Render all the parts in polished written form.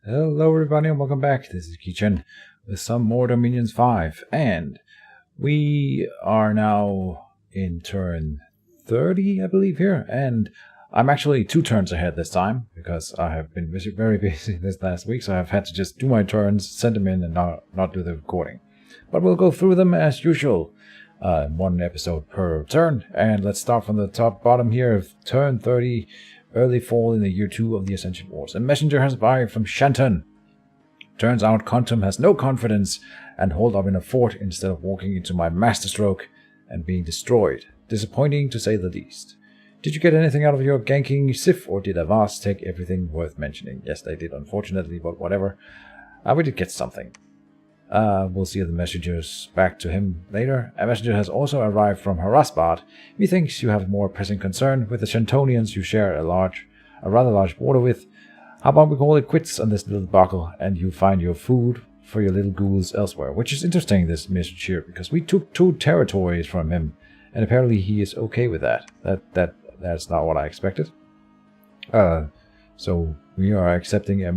Hello everybody and welcome back. This is Keejchen with some more Dominions 5, and we are now in turn 30, I believe, here, and I'm actually 2 turns ahead this time because I have been very busy this last week, so I've had to just do my turns, send them in, and not do the recording. But we'll go through them as usual, 1 episode per turn, and let's start from the bottom here of turn 30. Early fall in the year 2 of the Ascension Wars. A messenger has arrived from Shanton. Turns out Quantum has no confidence and holed up in a fort instead of walking into my masterstroke and being destroyed. Disappointing to say the least. Did you get anything out of your ganking Sif, or did Avast take everything worth mentioning? Yes, they did, unfortunately, but whatever. We did get something. We'll see the messengers back to him later. A messenger has also arrived from Harasbad. Methinks you have more pressing concern with the Shantonians you share a rather large border with. How about we call it quits on this little debacle, and you find your food for your little ghouls elsewhere? Which is interesting, this message here, because we took 2 territories from him, and apparently he is okay with that. That's not what I expected. So we are accepting a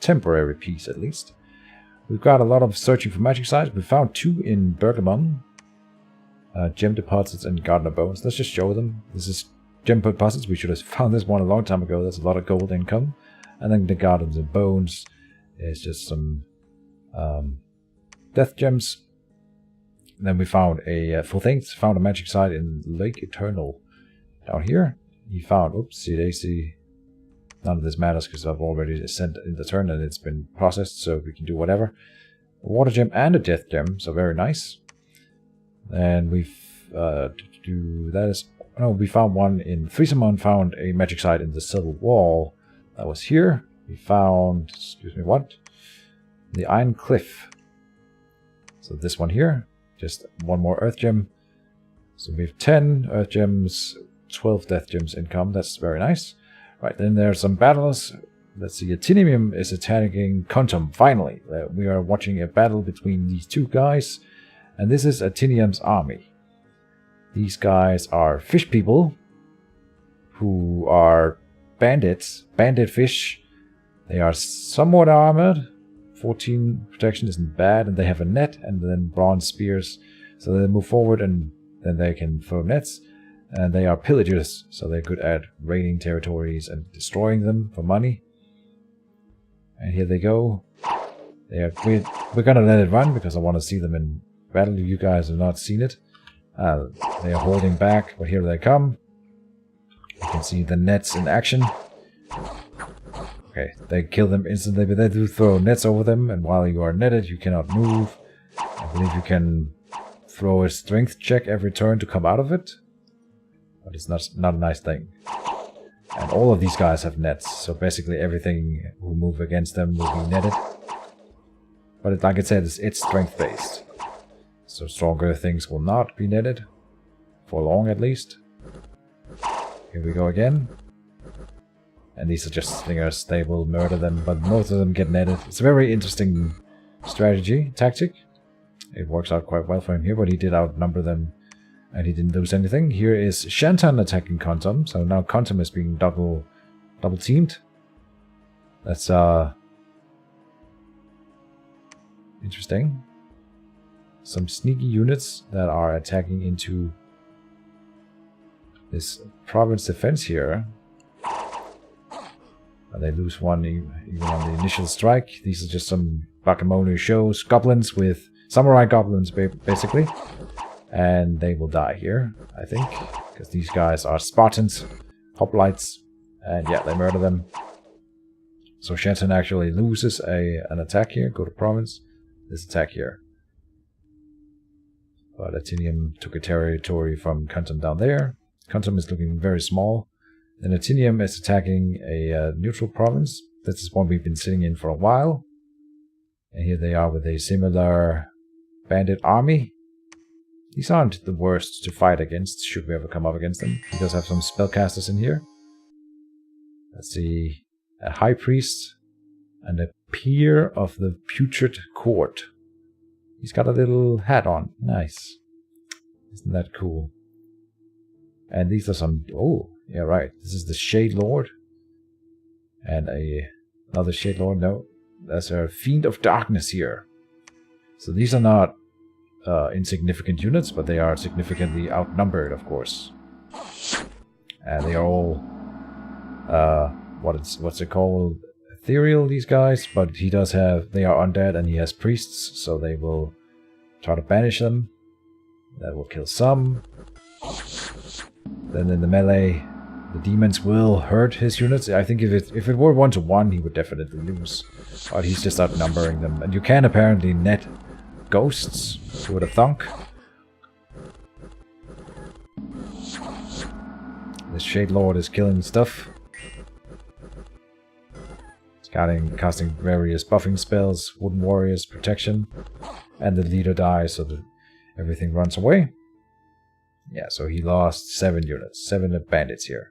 temporary peace, at least. We've got a lot of searching for magic sites. We found 2 in Bergamon. Gem deposits and gardener bones. Let's just show them. This is gem deposits. We should have found this one a long time ago. That's a lot of gold income. And then the gardens and bones is just some death gems. And then we found a full things. Found a magic site in Lake Eternal. Down here. We found, oopsie daisy. None of this matters because I've already sent in the turn and it's been processed, so we can do whatever. A water gem and a death gem, so very nice. And we've we found one in Friwald, found a magic site in the Silver Wall. That was here. We found, the Iron Cliff. So this one here, just 1 more earth gem. So we have 10 earth gems, 12 death gems income. That's very nice. Right, then there are some battles. Let's see, Atinium is attacking Quantum, finally. We are watching a battle between these 2 guys. And this is Atinium's army. These guys are fish people who are bandits, bandit fish. They are somewhat armored. 14 protection isn't bad, and they have a net and then bronze spears. So they move forward and then they can throw nets. And they are pillagers, so they're good at raiding territories and destroying them for money. And here they go. We're gonna let it run because I want to see them in battle. You guys have not seen it. They are holding back, but here they come. You can see the nets in action. Okay, they kill them instantly, but they do throw nets over them, and while you are netted, you cannot move. I believe you can throw a strength check every turn to come out of it. But it's not a nice thing. And all of these guys have nets, so basically everything who move against them will be netted. But like I said, it's strength based. So stronger things will not be netted. For long at least. Here we go again. And these are just slingers, they will murder them, but most of them get netted. It's a very interesting tactic. It works out quite well for him here, but he did outnumber them. And he didn't lose anything. Here is Shantan attacking Quantum. So now Quantum is being double teamed. That's interesting. Some sneaky units that are attacking into this province defense here. They lose one even on the initial strike. These are just some Bakamonu shows. Goblins with samurai goblins, basically. And they will die here, I think, because these guys are Spartans, hoplites, and yeah, they murder them. So Shanton actually loses an attack here. Go to province. This attack here. But Atinium took a territory from Quantum down there. Quantum is looking very small. Then Atinium is attacking a neutral province. This is one we've been sitting in for a while. And here they are with a similar bandit army. These aren't the worst to fight against, should we ever come up against them. He does have some spellcasters in here. Let's see. A high priest and a peer of the putrid court. He's got a little hat on. Nice. Isn't that cool? And these are some... Oh, yeah, right. This is the Shade Lord. And a Another Shade Lord, no. There's a Fiend of Darkness here. So these are not insignificant units, but they are significantly outnumbered, of course. And they are all, what's it called? Ethereal, these guys, but he does have, they are undead and he has priests, so they will try to banish them. That will kill some. Then in the melee, the demons will hurt his units. I think if it were 1-to-1, he would definitely lose. But he's just outnumbering them. And you can apparently net ghosts with a thunk. This Shade Lord is killing stuff. Casting various buffing spells, Wooden Warriors, Protection, and the leader dies so that everything runs away. Yeah, so he lost 7 units, 7 bandits here.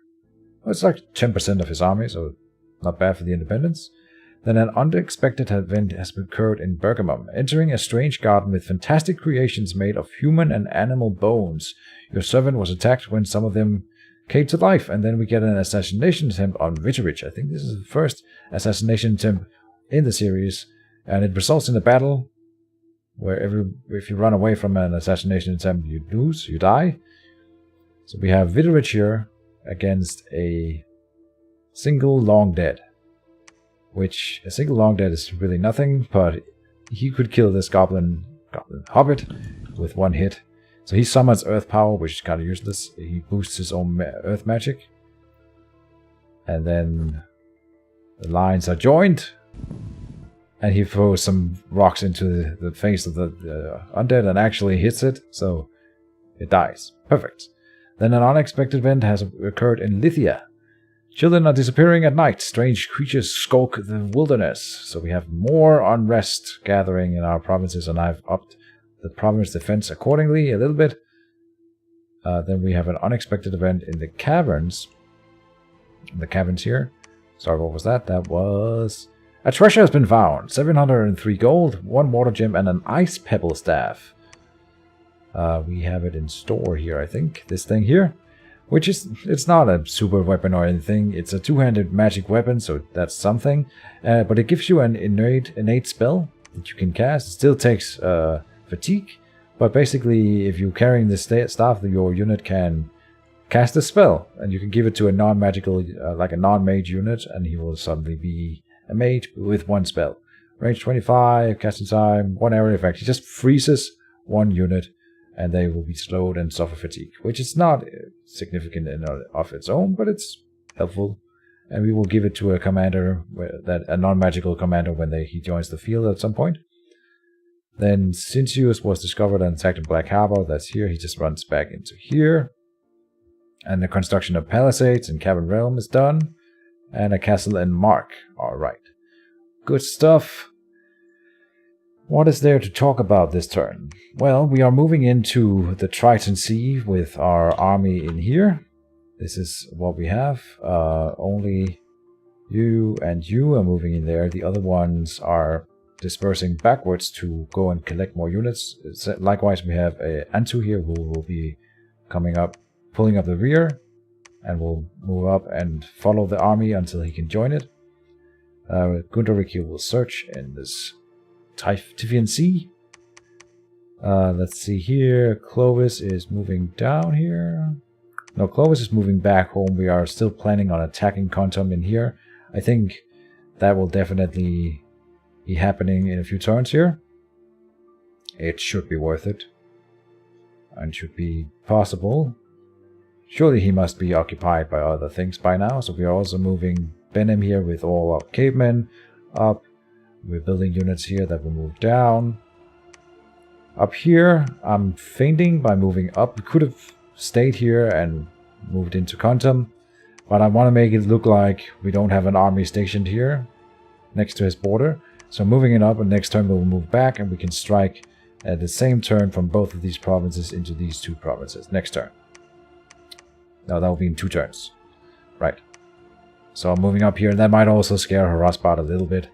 Well, it's like 10% of his army, so not bad for the independents. Then an unexpected event has occurred in Bergamum. Entering a strange garden with fantastic creations made of human and animal bones. Your servant was attacked when some of them came to life, and then we get an assassination attempt on Vitorich. I think this is the first assassination attempt in the series, and it results in a battle where if you run away from an assassination attempt, you lose, you die. So we have Vitorich here against a single long dead, which a single long dead is really nothing, but he could kill this goblin hobbit with 1 hit. So he summons Earth Power, which is kind of useless. He boosts his own Earth Magic. And then the lines are joined. And he throws some rocks into the face of the undead and actually hits it. So it dies. Perfect. Then an unexpected event has occurred in Lithia. Children are disappearing at night. Strange creatures skulk the wilderness. So we have more unrest gathering in our provinces, and I've upped the province defense accordingly a little bit. Then we have an unexpected event in the caverns. The caverns here. Sorry, what was that? That was... A treasure has been found. 703 gold, 1 mortar gem, and an ice pebble staff. We have it in store here, I think. This thing here. Which is... It's not a super weapon or anything. It's a two-handed magic weapon, so that's something. But it gives you an innate spell that you can cast. It still takes... fatigue, but basically if you're carrying this staff, your unit can cast a spell, and you can give it to a non-magical, like a non-mage unit, and he will suddenly be a mage with 1 spell. Range 25, casting time, 1 area effect. He just freezes 1 unit, and they will be slowed and suffer fatigue, which is not significant in of its own, but it's helpful. And we will give it to a commander, a non-magical commander, when he joins the field at some point. Then Cincius was discovered and attacked in Black Harbor. That's here. He just runs back into here. And the construction of palisades in Cavern Realm is done. And a castle in Mark. Alright. Good stuff. What is there to talk about this turn? Well, we are moving into the Triton Sea with our army in here. This is what we have. Only you and you are moving in there. The other ones are dispersing backwards to go and collect more units. Likewise, we have Antu here who will be coming up, pulling up the rear, and will move up and follow the army until he can join it. Gundarik here will search in this Typhian Sea. Let's see here. Clovis is moving down here. No, Clovis is moving back home. We are still planning on attacking Kontum in here. I think that will definitely be happening in a few turns here. It should be worth it. And should be possible. Surely he must be occupied by other things by now. So we are also moving Benem here with all our cavemen up. We're building units here that will move down. Up here, I'm feinting by moving up. We could have stayed here and moved into Kontum. But I want to make it look like we don't have an army stationed here next to his border. So moving it up, and next turn we'll move back, and we can strike at the same turn from both of these provinces into these 2 provinces. Next turn. No, that will be in 2 turns. Right. So I'm moving up here, and that might also scare Haraspat a little bit.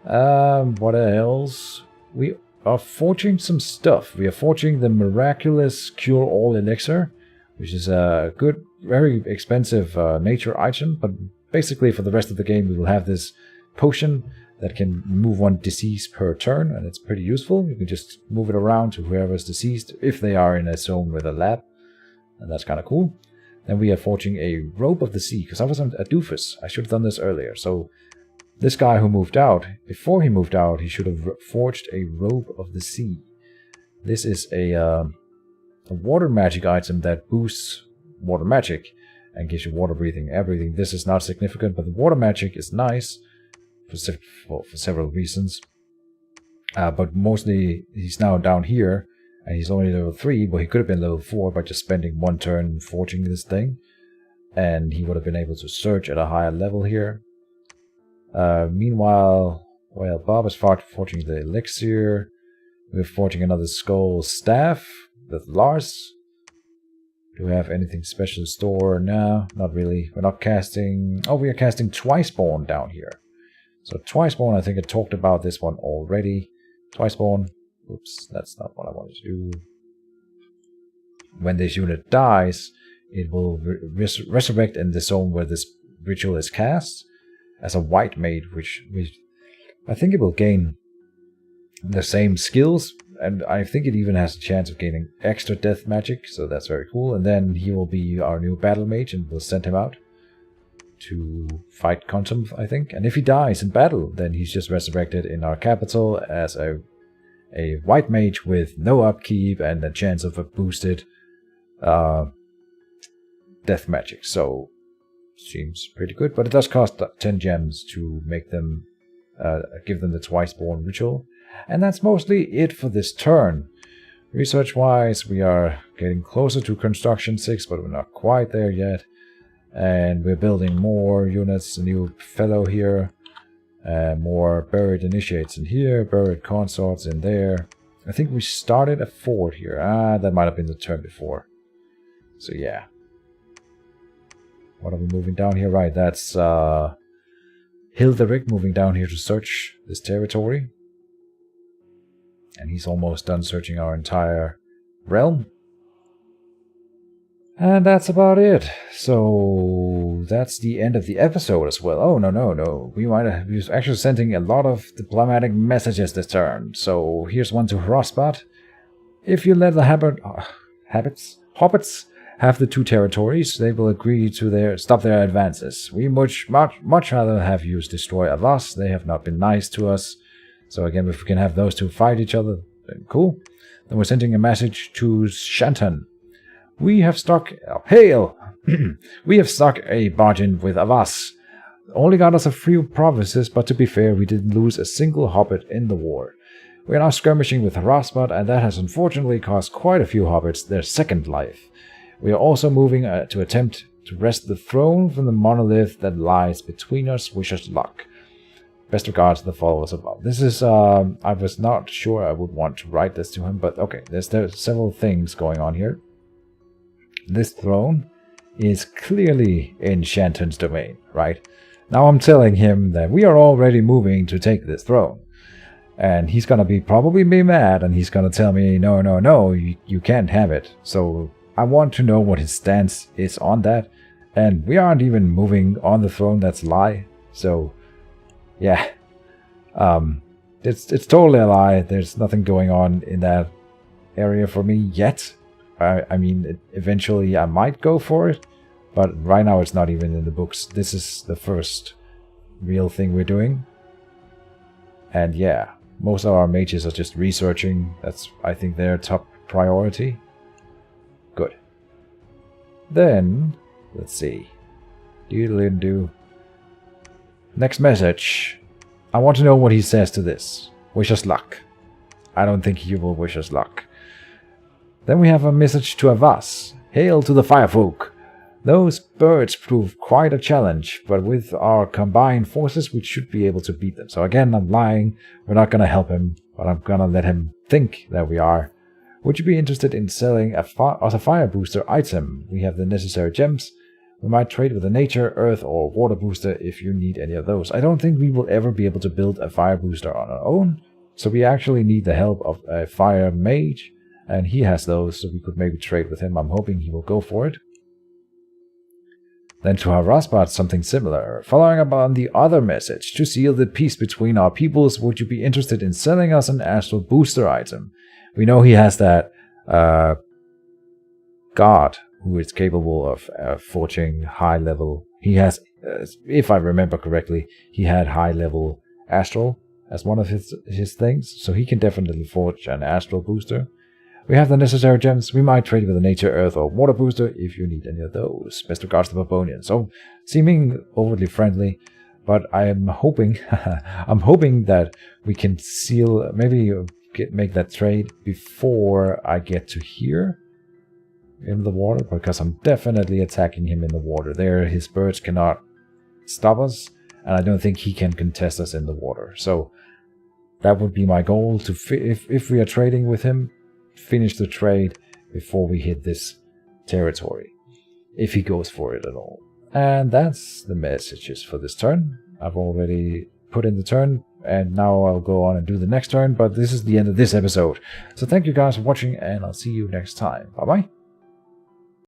What else? We are forging some stuff. We are forging the Miraculous Cure-All Elixir, which is a good, very expensive nature item, but basically for the rest of the game we will have this potion that can move one disease per turn, and it's pretty useful. You can just move it around to whoever's deceased if they are in a zone with a lab, and that's kind of cool. Then we are forging a rope of the sea, because I wasn't a doofus. I should have done this earlier. So this guy who moved out, before he moved out, he should have forged a rope of the sea. This is a water magic item that boosts water magic and gives you water breathing, everything. This is not significant, but the water magic is nice for several reasons. But mostly he's now down here, and he's only level 3, but he could have been level 4 by just spending one turn forging this thing. And he would have been able to search at a higher level here. Meanwhile, well, Bob is forging the elixir. We're forging another skull staff with Lars. Do we have anything special to store? No, not really. We're not casting... Oh, we are casting Twiceborn down here. So Twiceborn, I think I talked about this one already. Twiceborn. Oops, that's not what I wanted to do. When this unit dies, it will resurrect in the zone where this ritual is cast as a white mage, which I think it will gain the same skills, and I think it even has a chance of gaining extra death magic, so that's very cool. And then he will be our new battle mage, and we'll send him out to fight Quantum, I think. And if he dies in battle, then he's just resurrected in our capital as a white mage with no upkeep and a chance of a boosted death magic. So seems pretty good, but it does cost 10 gems to make them give them the Twiceborn ritual. And that's mostly it for this turn. Research wise, we are getting closer to construction 6, but we're not quite there yet. And we're building more units, a new fellow here, more buried initiates in here, buried consorts in there. I think we started a fort here. That might have been the turn before. So yeah. What are we moving down here? Right, that's Hilderic moving down here to search this territory. And he's almost done searching our entire realm. And that's about it. So that's the end of the episode as well. Oh, no. We was actually sending a lot of diplomatic messages this turn. So here's one to Hrothbot. If you let the hobbits have the 2 territories, they will agree to stop their advances. We much rather have you destroy Avas. They have not been nice to us. So again, if we can have those 2 fight each other, then cool. Then we're sending a message to Shantan. We have stuck... Hail! We have stuck a bargain with Avas. Only got us a few provinces, but to be fair, we didn't lose a single hobbit in the war. We are now skirmishing with Hrothbot, and that has unfortunately cost quite a few hobbits their second life. We are also moving to attempt to wrest the throne from the monolith that lies between us. Wish us luck. Best regards to the followers above. This is, I was not sure I would want to write this to him, but okay, there's several things going on here. This throne is clearly in Shantan's domain, right? Now I'm telling him that we are already moving to take this throne. And he's gonna probably be mad, and he's gonna tell me, no, you can't have it. So I want to know what his stance is on that. And we aren't even moving on the throne, that's a lie. So, yeah. It's totally a lie. There's nothing going on in that area for me yet. I mean, eventually I might go for it, but right now it's not even in the books. This is the first real thing we're doing. And yeah, most of our mages are just researching. That's, I think, their top priority. Good. Then, let's see. Doodle-do. Next message. I want to know what he says to this. Wish us luck. I don't think he will wish us luck. Then we have a message to Avas. Hail to the firefolk. Those birds prove quite a challenge, but with our combined forces we should be able to beat them. So again, I'm lying. We're not going to help him, but I'm going to let him think that we are. Would you be interested in selling us a fire booster item? We have the necessary gems. We might trade with a nature, earth, or water booster if you need any of those. I don't think we will ever be able to build a fire booster on our own, so we actually need the help of a fire mage. And he has those, so we could maybe trade with him. I'm hoping he will go for it. Then to Haraspat, something similar. Following up on the other message, to seal the peace between our peoples, would you be interested in selling us an astral booster item? We know he has that god who is capable of forging high level. He has, if I remember correctly, he had high level astral as one of his things, so he can definitely forge an astral booster. We have the necessary gems. We might trade with a nature, earth, or water booster if you need any of those. Best regards to the Babonian. So, seeming overly friendly, but I am hoping, I'm hoping that we can seal, maybe make that trade before I get to here in the water, because I'm definitely attacking him in the water. There, his birds cannot stop us, and I don't think he can contest us in the water. So, that would be my goal, to if we are trading with him, finish the trade before we hit this territory, if he goes for it at all. And that's the messages for this turn. I've already put in the turn, and now I'll go on and do the next turn, but this is the end of this episode. So thank you guys for watching, and I'll see you next time. Bye bye.